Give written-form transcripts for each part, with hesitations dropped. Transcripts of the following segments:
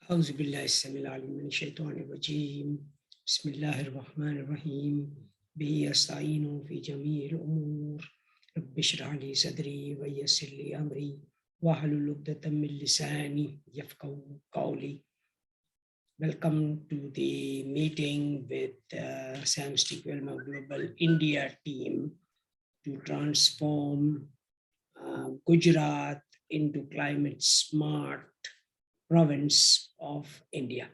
أعوذ بالله السميع العليم من الشيطان الرجيم بسم الله الرحمن الرحيم به أستعين في جميع الأمور رب اشرح لي صدري ويسر لي أمري واحلل عقدة من لساني يفقهوا قولي. Welcome to the meeting with Sam Stickwell Global India team to transform Gujarat into climate smart province of India.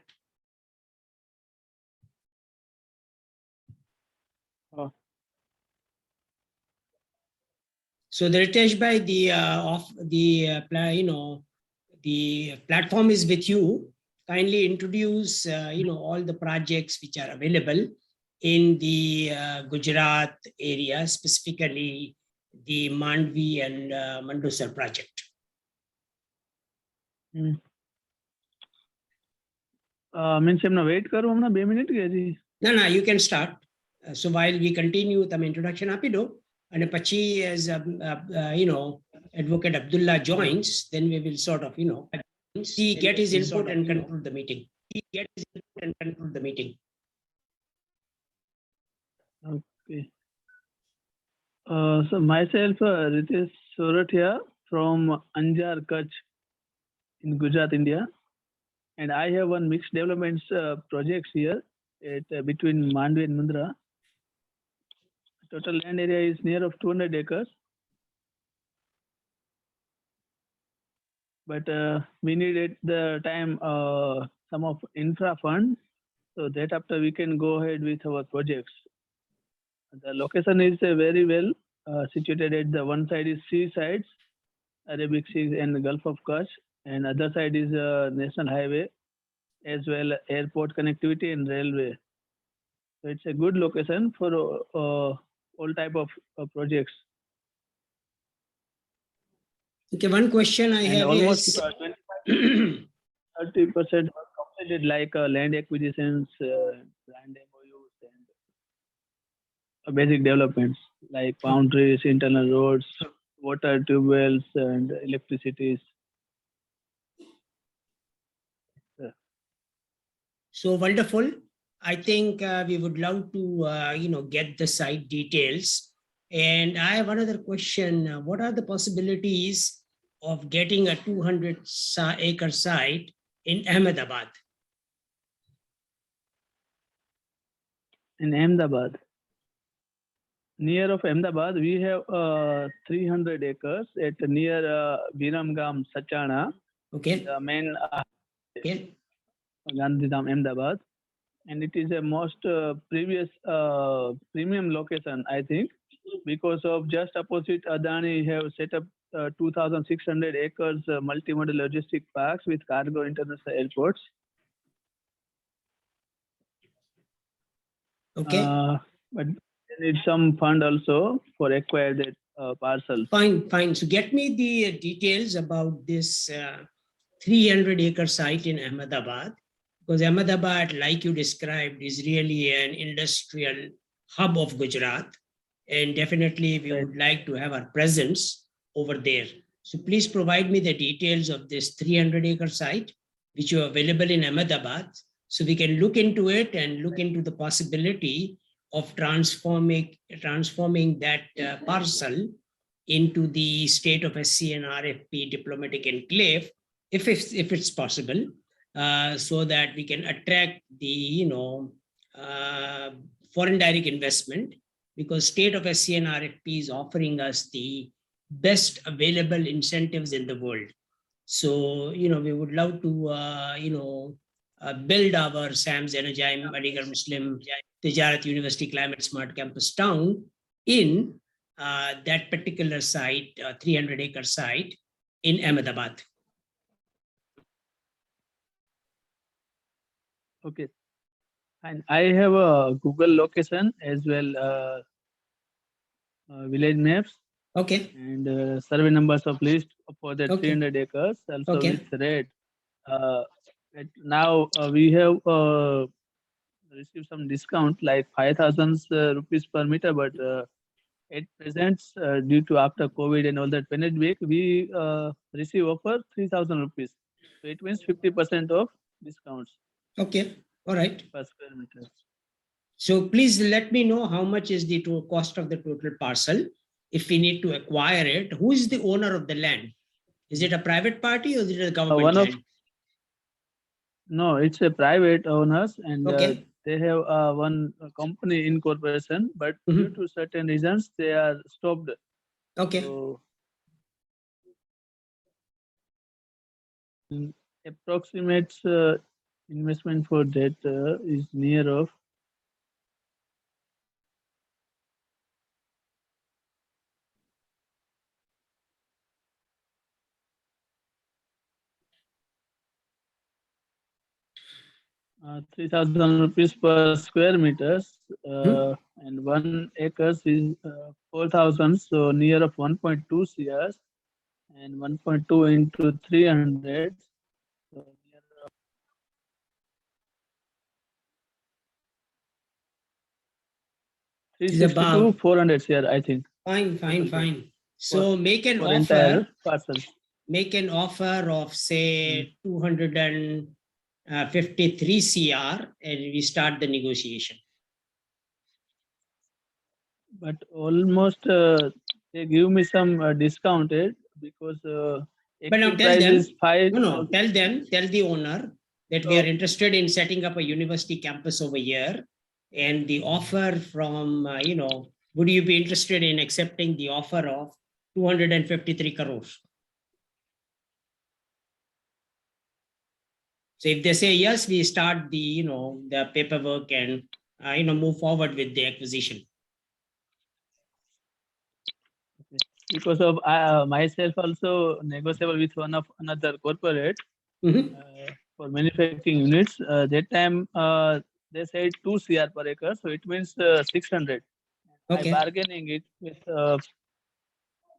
So the Ritesh bhai, the platform is with you. Kindly introduce all the projects which are available in the Gujarat area, specifically the Mandvi and Mandusar project. Means એમને wait કરું હમણાં 2 minute કે હજી? No, you can start. So while we continue, તમે introduction આપી દો અને પછી as Advocate Abdullah joins, then we will sort of get his input and conclude the meeting. Okay. So myself, Ritesh Soratia from Anjar, Kutch in Gujarat, India. And I have one mixed developments projects here between Mandvi and Mundra. Total land area is near of 200 acres. But we need at the time some of infra funds, so that after we can go ahead with our projects. The location is very well situated at the one side is sea sides, Arabic Sea and the Gulf of Kutch, and other side is national highway as well airport connectivity and railway. So it's a good location for all type of projects. Okay, one question I have almost is 30% completed, like land acquisitions, land MOUs, and basic developments like boundaries, internal roads, water tube wells, and electricities. So wonderful. I think we would love to, get the site details. And I have another question. What are the possibilities of getting a 200-acre site in Ahmedabad? In Ahmedabad, near of Ahmedabad, we have 300 acres at near Viramgam, Sachana. Okay. The main Okay. Gandhidham, Ahmedabad, and it is a most previous premium location, I think, because of just opposite Adani have set up 2,600 acres multimodal logistic parks with cargo international airports. Okay. But there is some fund also for acquire that parcel. Fine. So get me the details about this 300-acre site in Ahmedabad, because Ahmedabad, like you described, is really an industrial hub of Gujarat, and definitely we would like to have our presence over there. So please provide me the details of this 300-acre site, which are available in Ahmedabad, so we can look into it and look into the possibility of transforming that parcel into the state of SC and RFP diplomatic enclave, if it's possible, so that we can attract the foreign direct investment, because state of SC and RFP is offering us the best available incentives in the world. So we would love to build our SAMS Energize Aligarh Muslim Tijarat University Climate Smart Campus Town in that particular site, 300-acre site in Ahmedabad. Okay. And I have a Google location as well, village maps. Okay. And survey numbers of list for that 300 acres. Also with red. Now we have received some discount like 5,000 rupees per meter, but at present, due to after COVID and all that pandemic, we receive offer 3,000 rupees. So it means 50% of discounts Okay, all right. per square meter. So please let me know how much is the cost of the total parcel. If we need to acquire it, who is the owner of the land? Is it a private party or is it a government one of- land? No, it's a private owners, and Okay. they have one company in corporation, but Mhm. due to certain reasons, they are stopped. Okay. So, approximate investment for that is near of 3,000 rupees per square meters, and 1 acres is 4,000, so near of 1.2 CRs, and 1.2 into 300. So near of 360 to about 400 CR, I think, fine, fine, Total fine. So make an for entire offer, parcel. make an offer of say 253 CR and we start the negotiation. But almost they give me some discounted because But now actual tell price them, is 5. no, tell them, tell the owner that we are So- interested in setting up a university campus over here. And the offer from, would you be interested in accepting the offer of 253 crores? So if they say yes, we start the, the paperwork and, move forward with the acquisition. Because of myself also negotiable with one of another corporate Mhm. for manufacturing units. That time they said 2 CR per acre, so it means 600. Okay. I bargaining it with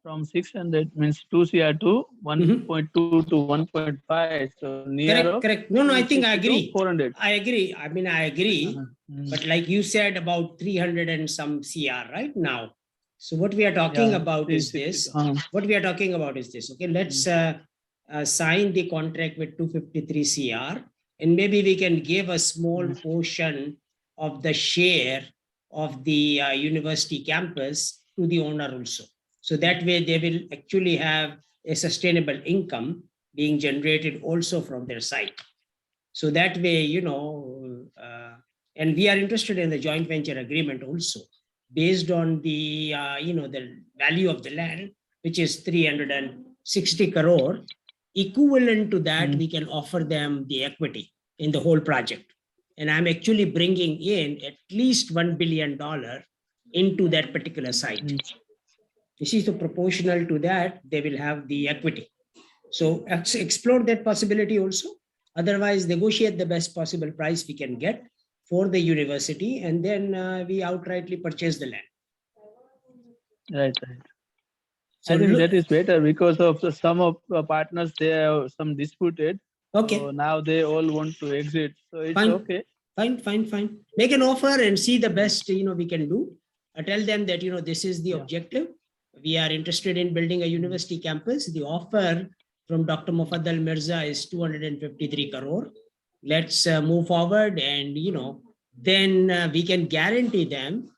from 600 means 2 CR to 1.2 to 1.5. So near Correct, of correct. No, I think I 350 to agree. 400. I agree. I mean, I agree. But like you said, about 300 and some CR right now. So what we are talking Yeah, about is 360, this. What we are talking about is this. Okay, let's sign the contract with 253 CR, and maybe we can give a small portion of the share of the university campus to the owner also. So that way they will actually have a sustainable income being generated also from their site. So that way, and we are interested in the joint venture agreement also, based on the, the value of the land, which is 360 crore. Equivalent to that, we can offer them the equity in the whole project. And I'm actually bringing in at least $1 billion into that particular site. You see, so proportional to that, they will have the equity. So explore that possibility also. Otherwise, negotiate the best possible price we can get for the university, and then we outrightly purchase the land. Right. So I think that is better because of some of the partners, they have some disputed. Okay. So now they all want to exit. So it's Fine. okay. Fine. Make an offer and see the best, we can do. Tell them that, this is the objective. We are interested in building a university campus. The offer from Dr. Mufaddal Mirza is 253 crore. Let's move forward, and, then we can guarantee them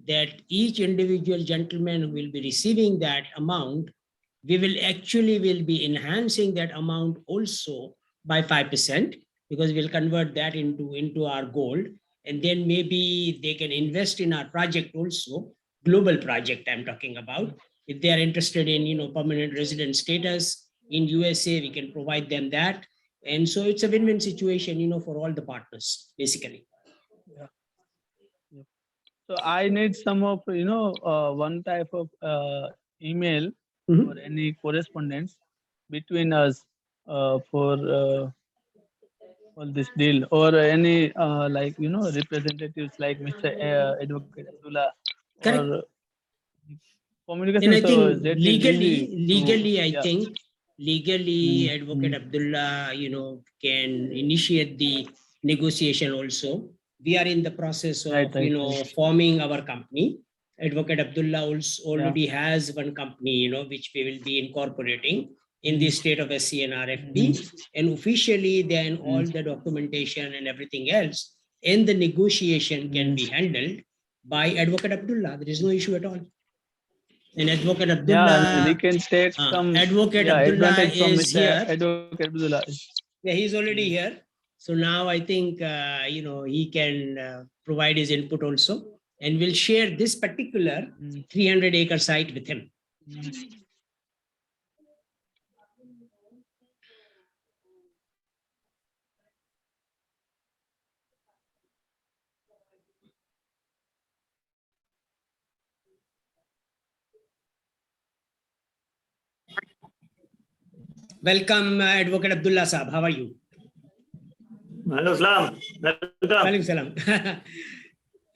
that each individual gentleman who will be receiving that amount, we will be enhancing that amount also by 5%, because we'll convert that into our gold, and then maybe they can invest in our project also, global project I'm talking about. If they are interested in permanent resident status in USA, we can provide them that. And so it's a win-win situation for all the partners, basically. So I need some of one type of email or any correspondence between us for this deal, or any representatives like Mr. Advocate Abdullah. Correct. Or communication. And I So think that is legally, easy to- I think legally, Advocate Abdullah, can initiate the negotiation also. We are in the process of, Right. forming our company. Advocate Abdullah also already has one company, which we will be incorporating. in the state of SC and RFP. And officially, then all the documentation and everything else in the negotiation can be handled by Advocate Abdullah. There is no issue at all. And Advocate Yeah, we Abdullah, can take some Advocate Abdullah advantage from is Mr. here. Advocate Abdullah. Yeah, he's already here. So now I think, he can provide his input also. And we'll share this particular 300-acre site with him. Welcome, Advocate Abdullah Saab. How are you? Hello, Salam. Welcome. Walaikum salam.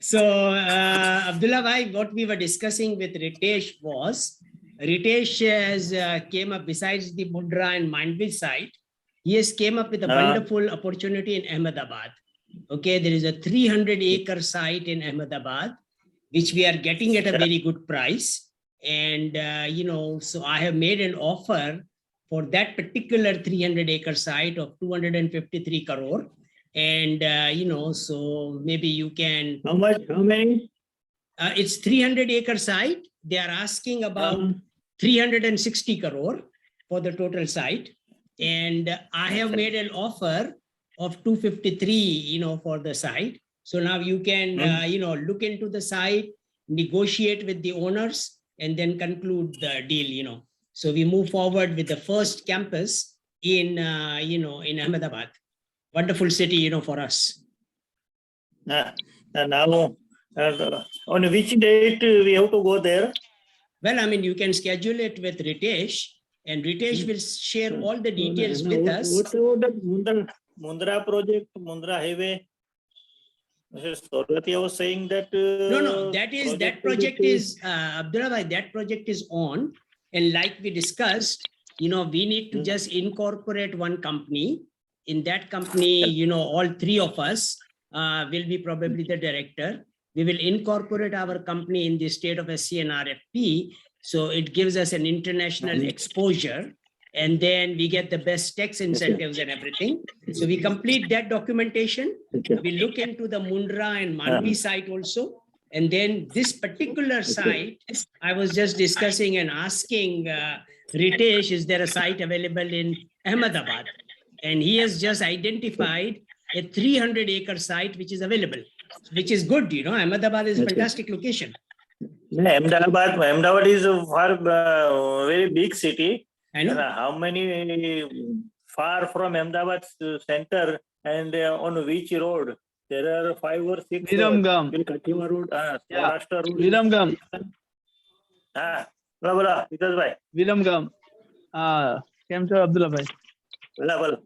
So, Abdullah bhai, what we were discussing with Ritesh was, Ritesh has came up besides the Mundra and Mandvi site, he has came up with a wonderful opportunity in Ahmedabad. Okay, there is a 300-acre site in Ahmedabad, which we are getting at a very good price. And, so I have made an offer for that particular 300-acre site of 253 crore. And, so maybe you can. How much? How many? It's 300-acre site. They are asking about 360 crore for the total site. And I have made an offer of 253, for the site. So now you can, look into the site, negotiate with the owners, and then conclude the deal, So we move forward with the first campus in, in Ahmedabad. Wonderful city, for us. Now, on which date we have to go there? Well, I mean, you can schedule it with Ritesh, and Ritesh will share all the details with us. What about the Mundra project, Mundra highway? Mr. Saurati was saying that. No, that project is, Abdullah bhai, that project is on. And like we discussed, we need to just incorporate one company. In that company, all three of us will be probably the director. We will incorporate our company in the state of SC and RFP. So it gives us an international exposure. And then we get the best tax incentives and everything. So we complete that documentation. We look into the Mundra and Mandvi site also. And then this particular site, I was just discussing and asking Ritesh, is there a site available in Ahmedabad? And he has just identified a 300-acre site which is available, which is good. Ahmedabad is a fantastic location. Ahmedabad is a very big city. I know. How many far from Ahmedabad center and on which road? There are 5 or 6. Viramgam. Kathima road, Maharashtra road. Viramgam. Bola, Vikas bhai. Viramgam. કેમ છો અબ્દુલ્લા ભાઈ? બોલો.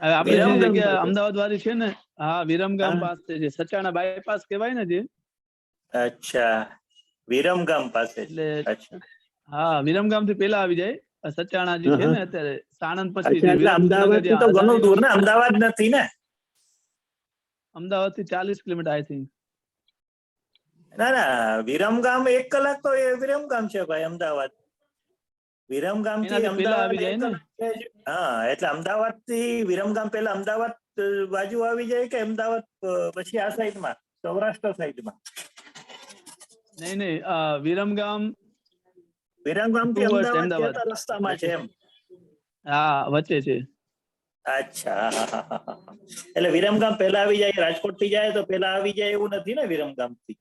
આપણે જે જગ્યા અમદાવાદ વાળી છે ને, વિરમગામ પાસે છે, સચાણા બાયપાસ કહેવાય ને જે. અચ્છા, વિરમગામ પાસે. એટલે વિરમગામ થી પેલા આવી જાય. સચાણા જે છે ને અત્યારે સાણંદ પછી અમદાવાદ થી તો ઘણું દૂર ને, અમદાવાદ નથી ને? અમદાવાદ થી 40 કિલોમીટર આઈ થિંક. ના, વિરમગામ 1 કલાક તો વિરમગામ છે ભાઈ, અમદાવાદ. વિરમગામ થી અમદાવાદ એટલે અમદાવાદ થી વિરમગામ પેલા અમદાવાદ બાજુ આવી જાય કે અમદાવાદ પછી આ સાઈડ માં સૌરાષ્ટ્ર સાઈડ માં? નહીં, વિરમગામ થી અમદાવાદ રસ્તામાં છે એમ? વચ્ચે છે. અચ્છા, એટલે વિરમગામ પેલા આવી જાય, રાજકોટ થી જાય તો પેલા આવી જાય એવું નથી ને વિરમગામ થી?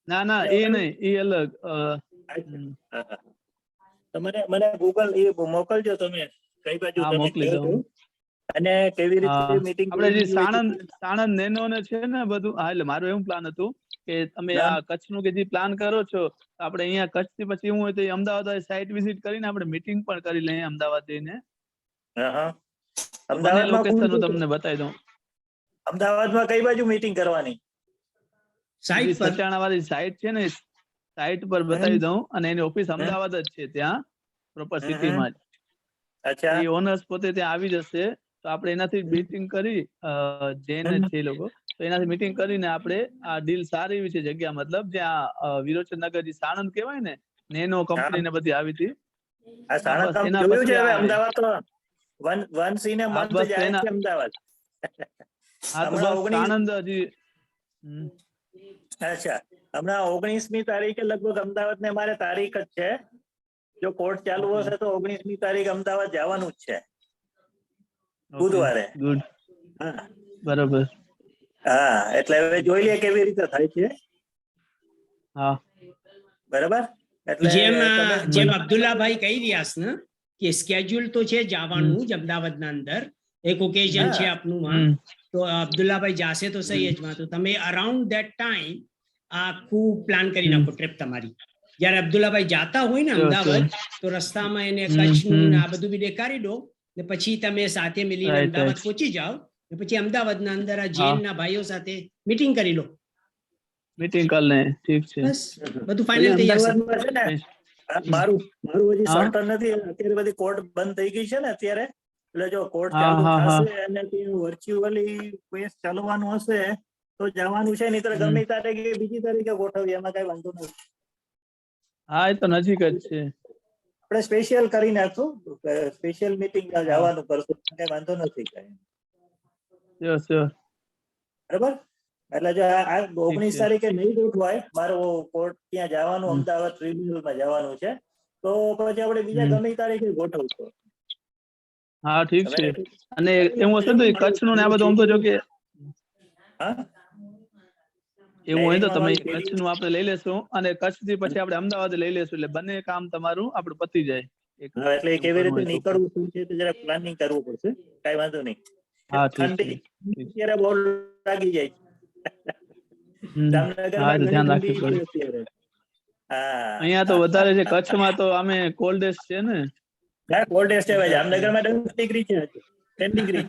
ના, એ નહીં, એ અલગ. મને ગૂગલ એ મોકલજો તમે, કઈ બાજુ મોકલી દઉં. અને કેવી રીતે મીટિંગ? આપણે જે સાણંદ નેનો ને છે ને બધું, એટલે મારું એવું પ્લાન હતું કે તમે આ કચ્છ નું કે જે પ્લાન કરો છો, આપણે અહીંયા કચ્છ થી પછી હું હોય તો અમદાવાદ સાઇટ વિઝિટ કરીને આપણે મીટિંગ પણ કરી લઈએ અમદાવાદ જઈને. અમદાવાદ લોકેશન હું તમને બતાવી દઉં. અમદાવાદમાં કઈ બાજુ મીટિંગ કરવાની? સાઇટ પર. સચાણા વાળી સાઇટ છે ને, સાઇટ પર બતાવી દઉં. અને એની ઓફિસ અમદાવાદ જ છે, ત્યાં પ્રોપર સિટીમાં જ. અચ્છા, એ ઓનર્સ પોતે ત્યાં આવી જશે. તો આપણે એનાથી મીટિંગ કરી, જૈન છે એ લોકો, તો એનાથી મીટિંગ કરીને આપણે આ ડીલ સારી એવી છે જગ્યા, મતલબ જ્યાં વિરોચન નગર જે સાણંદ કહેવાય ને, નેનો કંપની ને બધી આવી હતી, આ સાણંદ બસ તમે એના જોયું પછી છે હવે આ- અમદાવાદ તો વન સિને હા, મંથ બસ જાય એના- છે અમદાવાદ. હા તો હમણાં બસ 19 આણંદ હજી હમ. અચ્છા, હમણાં 19મી તારીખે લગભગ અમદાવાદ ને મારે તારીખ જ છે. જો કોર્ટ ચાલુ Okay. હશે તો 19મી તારીખ અમદાવાદ જવાનું જ છે, Okay. બુધવારે. Good. હા બરાબર. હા, એટલે હવે જોઈ લઈએ કેવી રીતે થાય છે. હા બરાબર, એટલે જેમ તમે જેમ અબ્દુલ્લાભાઈ કહી રહ્યા છે ને કે સ્કેડ્યુલ તો છે જવાનું જ અમદાવાદના અંદર, એક ઓકેઝન હા. છે આપનું માં, તો અબ્દુલ્લાભાઈ જાશે તો સહી જ માં, તો તમે અરાઉન્ડ ધેટ ટાઈમ આખું પ્લાન કરી નાખો ટ્રીપ તમારી. જ્યારે અબ્દુલ્લાભાઈ જાતા હોય ને અમદાવાદ, તો રસ્તામાં એને કચ્છનું ને આ બધું બી દેખાડી દો, ને પછી તમે સાથે મળીને Right, અમદાવાદ right. પહોંચી જાઓ, ને પછી અમદાવાદના અંદર આ હા. જૈનના ભાઈઓ સાથે મીટિંગ કરી લો. મીટિંગ કર લે, ઠીક છે. બસ બધું ફાઇનલ થઈ જશે. અમદાવાદમાં છે ને મારું હજી હા. સર્ટન નથી, અત્યારે બધી કોર્ટ બંધ થઈ ગઈ છે ને અત્યારે, એટલે જો કોર્ટ હા, ચાલુ હા, હા. થશે અને વર્ચ્યુઅલી કેસ ચાલવાનું હશે તો જવાનું છે, નહીં તો ગમે તારીખે બીજી તારીખે ગોઠવીએ, એમાં કઈ વાંધો નથી. હા એ તો નજીક જ છે. આપણે સ્પેશિયલ કરી નાખશું, સ્પેશિયલ મીટિંગ હા. જવાનું કરશું, કઈ વાંધો નથી કઈ. Sure, sure. બરાબર, એટલે જો આ 19 છે. તારીખે નહીં ગોઠવાય, મારું કોર્ટ ત્યાં જવાનું, હમ. અમદાવાદ ટ્રિબ્યુનલમાં જવાનું છે, તો પછી આપણે બીજા હમ. ગમે તારીખે ગોઠવશું. હા ઠીક તમે છે. કરી અને એવું હશે નાખજો. તો કચ્છનું ને આ બધું આમ તો જો કે હા, એવું હોય તો ડાયરીમાં તમે મારું કચ્છનું આપણે લઈ લેશું અને કચ્છથી પછી આપણે અમદાવાદ લઈ લેશું, એટલે બંને કામ તમારું આપણું પતી જાય. હા, એટલે એવું કેવી કરવું રીતે હોય તો. નીકળવું શું છે તો જરા પ્લાનિંગ કરવું પડશે, કઈ વાંધો નહીં. હા ઠીક છે. ઠંડી અત્યારે બહુ લાગી જાય છે. હમ. હા જામનગરમાં તો ઘણી ધ્યાન ઠંડી રાખવી પડે. છે અત્યારે. હા, અહીંયા તો વધારે છે, કચ્છમાં તો અમે કોલ્ડેસ્ટ છે ને. કોલ્ડ ડેસ છે ભાઈ, વધારે. જામનગરમાં 10 ડિગ્રી છે, 10 ડિગ્રી.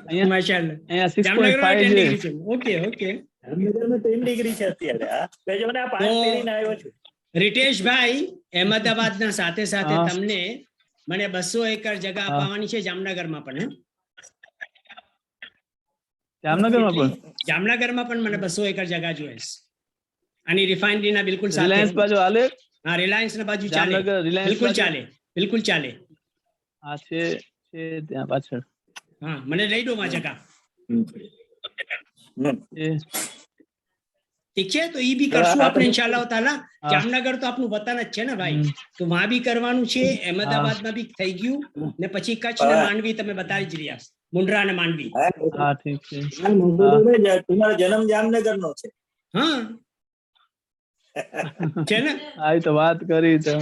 અહીંયા માશાલ્લાહ. અહીંયા જામનગરમાં 6.5 10 છે. ડિગ્રી છે. Okay okay. જામનગરમાં 10 ડિગ્રી છે અત્યારે. હા, જો ને આ 5 તો પહેરીને આવ્યો છું. રિતેશભાઈ, અહેમદાબાદના સાથે સાથે હા. તમને મને 200 એકર જગા હા. અપાવવાની છે જામનગરમાં પણ. જામનગરમાં પણ જામનગરમાં પણ મને 200 એકર જગા જોઈએ છે. આની રિફાઇનરીના બિલકુલ સાથે. રિલાયન્સ બાજુ હાલે. હા, રિલાયન્સ ના બાજુ ચાલે, જામનગર રિલાયન્સ બિલકુલ બાજુ. ચાલે, બિલકુલ ચાલે. હા છે ત્યાં પાછળ. હા, મને લઈ દો માં જગા. એ ઠીક છે, તો ઈ બી કરશું આપણે ઇન્શાઅલ્લાહ તાલા. જામનગર તો આપણું વતન જ છે ને ભાઈ, તો વહાં બી કરવાનું છે, અહેમદાબાદમાં બી થઈ ગયું, ને પછી કચ્છ ને માંડવી તમે બતાવી જ રહ્યા છો, મુન્દ્રા અને માંડવી. હા ઠીક છે. તમારો જન્મ જામનગર નો છે. હા છે ને. હા એ તો વાત કરી છે.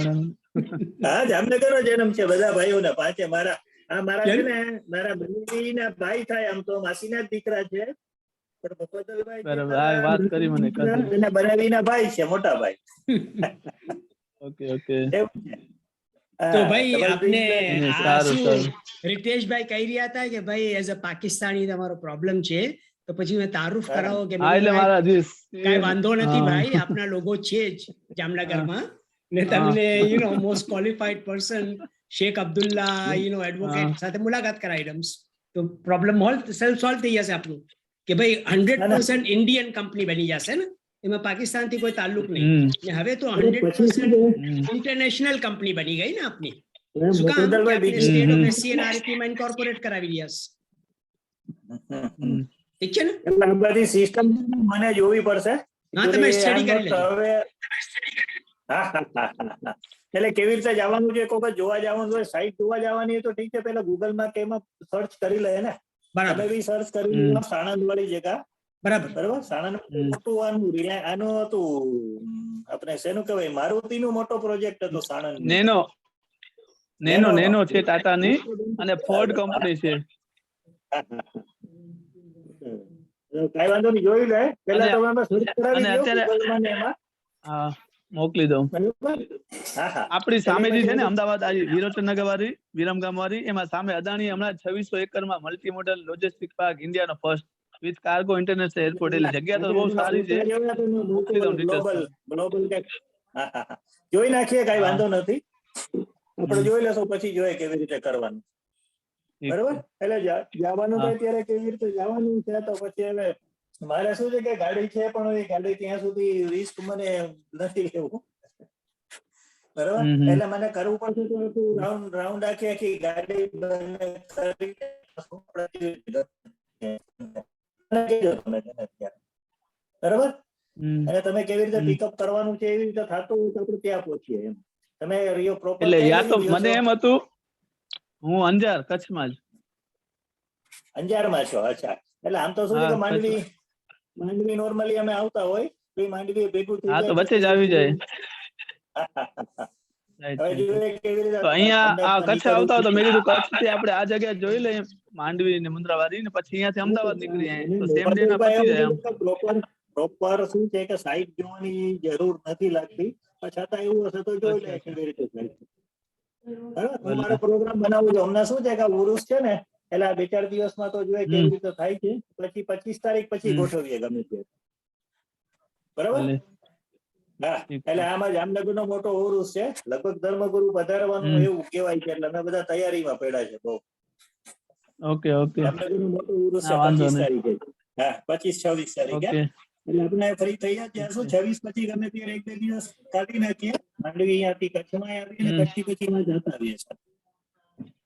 હા, જામનગર નો જન્મ છે બધા ભાઈઓને પાંચે. મારા મારા છે ને, મારા બનેવીના ભાઈ થાય, આમ તો માસીના જ દીકરા છે. પણ મફદલભાઈ જે બરાબર. હા મારા વાત કરી મને દીકરા કદી. અને બનેવીના ભાઈ છે, મોટા ભાઈ. Okay okay. એવું છે. તો હા, ભાઈ double આપને drink આ સારું શું સારું. રિતેશભાઈ કહી રહ્યા હતા કે ભાઈ એઝ અ પાકિસ્તાની તમારો પ્રોબ્લેમ છે, તો પછી મેં તારુફ કરાવો કે હા એટલે મારા હજી કઈ વાંધો નથી હા. ભાઈ, આપના લોકો છે જ જામનગરમાં, ને હા. તમને most qualified person Sheikh Abdulla advocate સાથે મુલાકાત કરાવી દઉં, તો પ્રોબ્લેમ સેલ્ફ સોલ્વ થઈ જશે આપણું, કે ભાઈ 100% ઇન્ડિયન કંપની બની જશે ને, એમાં પાકિસ્તાનથી કોઈ તાલ્લુક નહીં. ને હવે તો 100% ઇન્ટરનેશનલ કંપની બની ગઈ ને આપની. શું કામ કે આપણે સ્ટેટ ઓફ એસસી માં ઇન્કોર્પોરેટ કરાવી રહ્યા છે. ઠીક છે ને. એટલે આ બધી સિસ્ટમ મને જોવી પડશે. હા, તમે સ્ટડી કરી લેજો. હવે એટલે કેવી રીતે જવાનું છે, કોઈ વખત જોવા જવાનું હોય, સાઈટ જોવા જવાની હોય તો ઠીક છે, પેલા ગૂગલમાં કે એમાં સર્ચ કરી લે ને. બરાબર. તમે બી સર્ચ કરી લો સાણંદ વાળી જગ્યા. બરાબર. બરાબર, સાણંદ મોટું આનું હતું, આપણે શેનું કહેવાય, મારુતિનું મોટો પ્રોજેક્ટ હતો સાણંદ. નેનો છે ટાટાની, અને ફોર્ડ કંપની છે. કઈ વાંધો નહીં, જોઈ લે. પેલા તમે એમાં સર્ચ કરાવી દો અત્યારે ગૂગલમાં ને એમાં. હા મોકલી દઉં. આપણી સામે જે છે ને અમદાવાદ વિરોચનનગર વાળી વિરમગામ વાળી, એમાં સામે અદાણી હમણાં 2600 એકરમાં મલ્ટી મોડલ લોજિસ્ટિક પાર્ક ઇન્ડિયાનો first with cargo international airport, એટલે જગ્યા તો બહુ સારી છે. મોકલી દઉં ડિટેલ્સ. જોઈ નાખીએ, કઈ વાંધો નથી. આપણે જોઈ લેશું, પછી જોઈએ કેવી રીતે કરવાનું. બરોબર, એટલે જવાનું તો અત્યારે કેવી રીતે જવાનું છે, તો પછી હવે મારે શું છે કે ગાડી છે, પણ એ ગાડી ત્યાં સુધી રિસ્ક મને નથી લેવું. બરાબર. હમ હમ. એટલે મને કરવું પડશે તો આખું રાઉન્ડ આખી ગાડી કરી બરાબર. હમ. અને તમે કેવી રીતે હમ. પિકઅપ કરવાનું છે એવી રીતે થતું હોય તો આપણે ત્યાં પહોંચીએ એમ. તમે રિયો પ્રોપર એટલે કઈ યા તો બાજુ રહ્યો મને છો? એમ હતું, હું અંજાર કચ્છમાં જ. અંજારમાં છો? અચ્છા. એટલે આમ તો શું છે હા કે માંડવી નોર્મલી અમે આવતા હોય તો એ માંડવી ભેગું થઈ હા, તો જાય વચ્ચે જ આવી જાય. રાઈટ હવે રાઈટ. જોઈએ કેવી રીતે તો અહીંયા આ અમદાવાદમાં કચ્છ આવતા હોય તો મેં કીધું નીકળવું. કચ્છ થી આપણે આ જગ્યા જોઈ લઈએ, માંડવી ને મુન્દ્રાવાડી ને પછી અહીંયાથી અમદાવાદ નીકળી જાય અને તો સેમ ડે ના મોહમ્મદભાઈ પતી એવું જાય આમ. કીધું કે પ્રોપર શું છે કે સાઈટ જોવાની જરૂર નથી લાગતી, પણ છતાં એવું હશે તો જોઈ લે અચ્છા અચ્છા. કેવી રીતે થાય છે. બરાબર. હું ભલે. મારો પ્રોગ્રામ બનાવું છું. હમણાં શું છે કે આ ઉરુસ છે ને, એટલે આ 2-4 દિવસમાં તો જોઈએ હમ કેવી રીતે થાય છે. પછી 25 તારીખ પછી હમ. ગોઠવીએ ગમે તે. બરાબર. ભલે. હા. ઠીક છે. એટલે આમાં જામનગરનો મોટો ઉરુસ છે. લગભગ ધર્મગુરુ પધારવાનું હમ. એવું કહેવાય છે. એટલે અમે બધા તૈયારીમાં પડ્યા છે બહુ. Okay okay. જામનગરનો મોટો ઉરુસ છે હા, વાંધો 25 નહીં. તારીખે. હા, 25-26 તારીખે. ઓકે એટલે આપણે ફરી થઈ ગયા શું ઓકે. 26 પછી ગમે ત્યારે 1-2 દિવસ કાઢી નાખીએ. માંડવી અહીંયાથી કચ્છમાં આવીએ ને હમ. કચ્છથી પછી એમાં જતા આવીએ છીએ.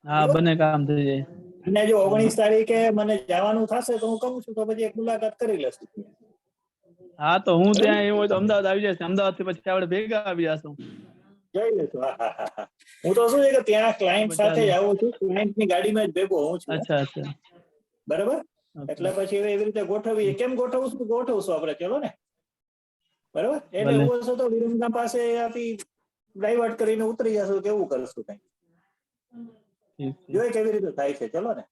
હા, બરાબર. બંને કામ થઈ જાય. અને જો હમ. 19 તારીખે મને જવાનું થશે તો હું કહું છું તો પછી એક મુલાકાત કરી લેશું. હા, તો હું બરાબર. ત્યાં એવું હોય તો અમદાવાદ આવી જઈશ. અમદાવાદ થી પછી આપણે ભેગા આવી જશું. જઈ લેશું. હા હા હા હા. હું તો શું છે કે ત્યાં ક્લાયન્ટ તો સાથે ચાલે. જ આવું છું. ક્લાયન્ટની ગાડીમાં જ ભેગો હોઉં છું. અચ્છા અચ્છા. બરાબર. ઓકે. એટલે પછી એવી રીતે ગોઠવીએ. કેમ ગોઠવશું આપણે, ચલો ને. બરાબર. એટલે ભલે. એવું હશે તો વિરમગામ પાસે ત્યાંથી ડાયવર્ટ કરીને ઉતરી જશું. કેવું કરશું કઈ? ઠીક છે. જોઈએ કેવી રીતે થાય છે. ચલો ને.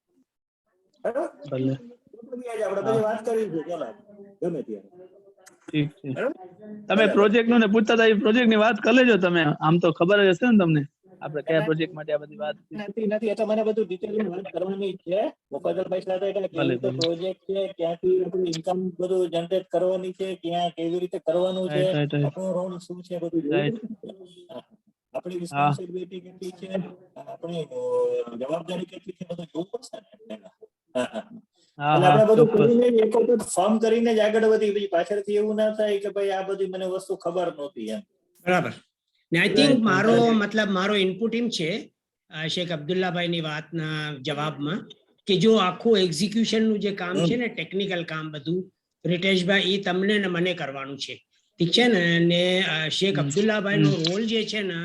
બરાબર. ભલે. ગોઠવીએ જ આપણે હા, પછી વાત કરીશું. ચલો ગમે ત્યારે. ઠીક છે. બરાબર. તમે ભલે ભલે. પ્રોજેક્ટ નું ને પૂછતા હતા, એ પ્રોજેક્ટ ની વાત કરી લેજો તમે. આમ તો ખબર જ હશે ને તમને, આપણે કયા પ્રોજેક્ટ માટે આ બધી વાત કરી. નથી એટલે મને બધું ડિટેલમાં વાત કરવાની છે મુફદ્દલભાઈ સાથે, એટલે કેવી ભલે રીતે ભલે. પ્રોજેક્ટ છે, ક્યાંથી આપણું ઇન્કમ બધું જનરેટ કરવાની છે, ક્યાં કેવી રીતે કરવાનું છે, રાઈટ રાઈટ રાઈટ આપણો રોલ શું છે, બધું જોવું રાઈટ. પડશે ને. હા. આપણી હા રિસ્પોન્સિબિલિટી કેટલી છે, આપણી જવાબદારી કેટલી છે, બધું જોવું પડશે ને પહેલા. હા હા. હા એટલે હા, આપણે બધું ચોક્કસ. કરીને એક વખત ફોર્મ કરીને જ આગળ વધી, પછી પાછળથી એવું ના થાય કે ભાઈ આ બધી મને વસ્તુ ખબર નહોતી એમ. બરાબર. ને I think right right right. મારો ઇનપુટ એમ છે શેખ અબ્દુલ્લાભાઈની વાતના જવાબમાં, કે જો આખું એક્ઝિક્યુશનનું જે કામ છે ને, ટેકનિકલ કામ બધું રિટેશભાઈ એ તમને ને મને કરવાનું છે. ઠીક છે ને. અને શેખ અબ્દુલ્લાભાઈનો રોલ જે છે ને,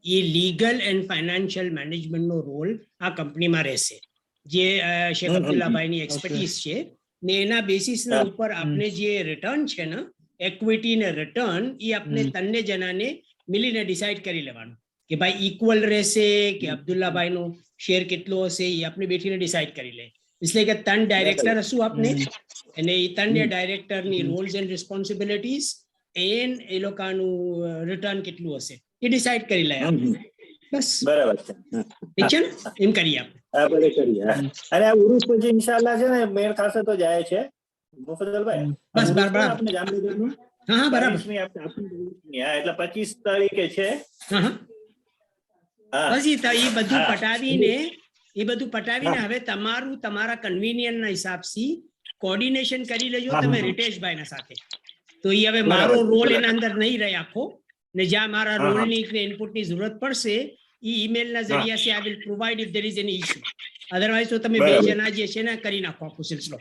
એ લીગલ એન્ડ ફાઇનાન્શિયલ મેનેજમેન્ટનો રોલ આ કંપનીમાં રહેશે. જે શેખ અબ્દુલ્લાભાઈની ઓકે. એક્સપર્ટીઝ છે ને, એના બેસિસના ઉપર આપણે જે રિટર્ન છે ને, એક્વિટી ને રિટર્ન, એ આપણે તન્ને જણાને મિલીને ડિસાઈડ કરી લેવાનું કે ભાઈ ઇક્વલ રહેશે કે અબ્દુલ્લાભાઈ નો શેર કેટલો હશે, એ આપણે બેઠીને ડિસાઈડ કરી લે. એટલે કે 3 ડાયરેક્ટર હશું આપણે, અને એ 3 ડાયરેક્ટરની રોલ્સ એન્ડ રિસ્પોન્સિબિલિટીઝ એન્ડ એ લોકોનું રિટર્ન કેટલું હશે એ ડિસાઈડ કરી લે આપણે. બસ બરાબર છે. ઠીક છે ને, એમ કરીએ આપણે. હા, ભલે કરીએ. હા. અને આ ઉરુસ પછી ઇન્શાલ્લાહ છે ને મેળ ખાશે તો જાય છે મુફદ્દલભાઈ. આ બસ ઉરુસ છે ને બરાબર. આપણે જામનગરનું હા હા, બરાબર. 22મી આપણી 22મી. હા, એટલે 25 તારીખે છે. હા હા. હા બસ એ બધું હા પટાવીને હવે તમારા કન્વીનિયન્ટના હિસાબથી કોર્ડિનેશન કરી લેજો હા તમે હા. રિટેશભાઈના સાથે. તો એ હવે મારો બરાબર છે, રોલ બરાબર. એના અંદર નહીં રહે આખો, ને જ્યાં મારા હા હા રોલની ઇનપુટની જરૂરત પડશે એ ઈમેલના હા. Jariya I will provide if there is any issue. Otherwise તો તમે બે બરાબર જણા જે છે ને કરી નાખો આખો સિલસિલો.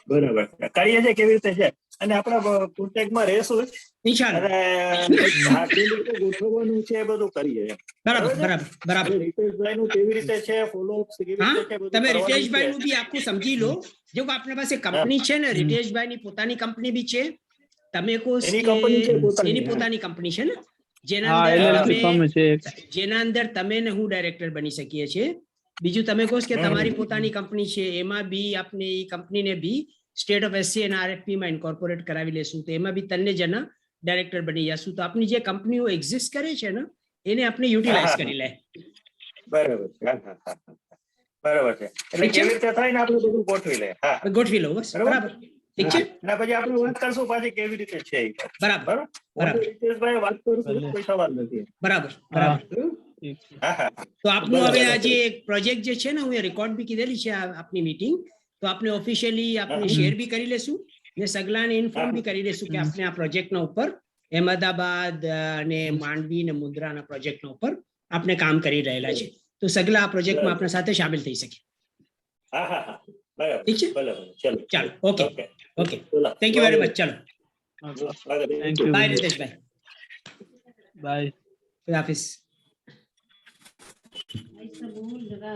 બરાબર છે. કરીએ છીએ કેવી રીતે છે, અને આપણે કોન્ટેક્ટમાં રહેશું જ. ઇન્શાલ્લાહ. અને હા, કેવી રીતે ગોઠવવાનું છે એ બધું કરીએ એમ. બરાબર બરાબર છે. બરાબર બરાબર. એટલે રિતેશભાઈનું કેવી રીતે છે, ફોલોઅપ કેવી હા, રીતે છે, બધું તમે કરવાનું છે. રિતેશભાઈનું બી આખું સમજી લો. જો આપણી પાસે હા, કંપની છે ને, રિતેશભાઈની પોતાની કંપની બી છે. તમે કહો એની કે કંપની છે પોતાની. એની હા પોતાની કંપની છે ને, જેના હા, અંદર હા એલએલપી ફર્મ છે એક. તમે ને હું ડાયરેક્ટર બની શકીએ છીએ. બીજું તમે કહો કે તમારી પોતાની કંપની છે, એમાં બી આપણે એ કંપનીને બી સ્ટેટ ઓફ એસસી અને આરએફપી માં ઇન્કોર્પોરેટ કરાવી લેશું, તો એમાં બી 3 જણા ડાયરેક્ટર બની જશું. તો આપણી જે કંપનીઓ એક્ઝિસ્ટ કરે છે ને, એને આપણે યુટિલાઇઝ કરી લે. બરાબર છે. હા હા હા. બરાબર છે. એટલે ઠીક છે, કેવી રીતે થાય ને આપણે બધું ગોઠવી લે. હા ગોઠવી લો. બસ બરાબર. ઠીક છે. અને પછી આપણે વાત કરશું પાછી કેવી રીતે છે એ. બરાબર બરાબર. હું બરાબર રિતેશભાઈ વાત કરશું, ભલે. કોઈ સવાલ નથી. બરાબર હા, બરાબર. ઠીક છે. હા હા. તો આપનું ભલે હવે ભલે આ જે કરીએ. પ્રોજેક્ટ જે છે ને, હું રેકોર્ડ બી કીધેલી છે આપની મીટિંગ, તો આપણે ઓફિશિયલી આપણે શેર બી કરી લેશું ને સગલાને ઇન્ફોર્મ બી કરી લેશું કે આપણે આ પ્રોજેક્ટના ઉપર અહેમદાબાદ અને માંડવી ને મુદ્રાના પ્રોજેક્ટનો ઉપર આપણે કામ કરી રહેલા છે. તો સગલા આ પ્રોજેક્ટમાં આપણા સાથે સામેલ થઈ શકે. હા હા હા બરાબર ઠીક છે? બરાબર ચલો ચાલો, ઓકે ઓકે, ચલો થેન્ક યુ વેરી મચ. ચાલો, Thank you. Bye Riteshbhai. Bye. ખુદાહાફિઝ. ऐसा बोल रहा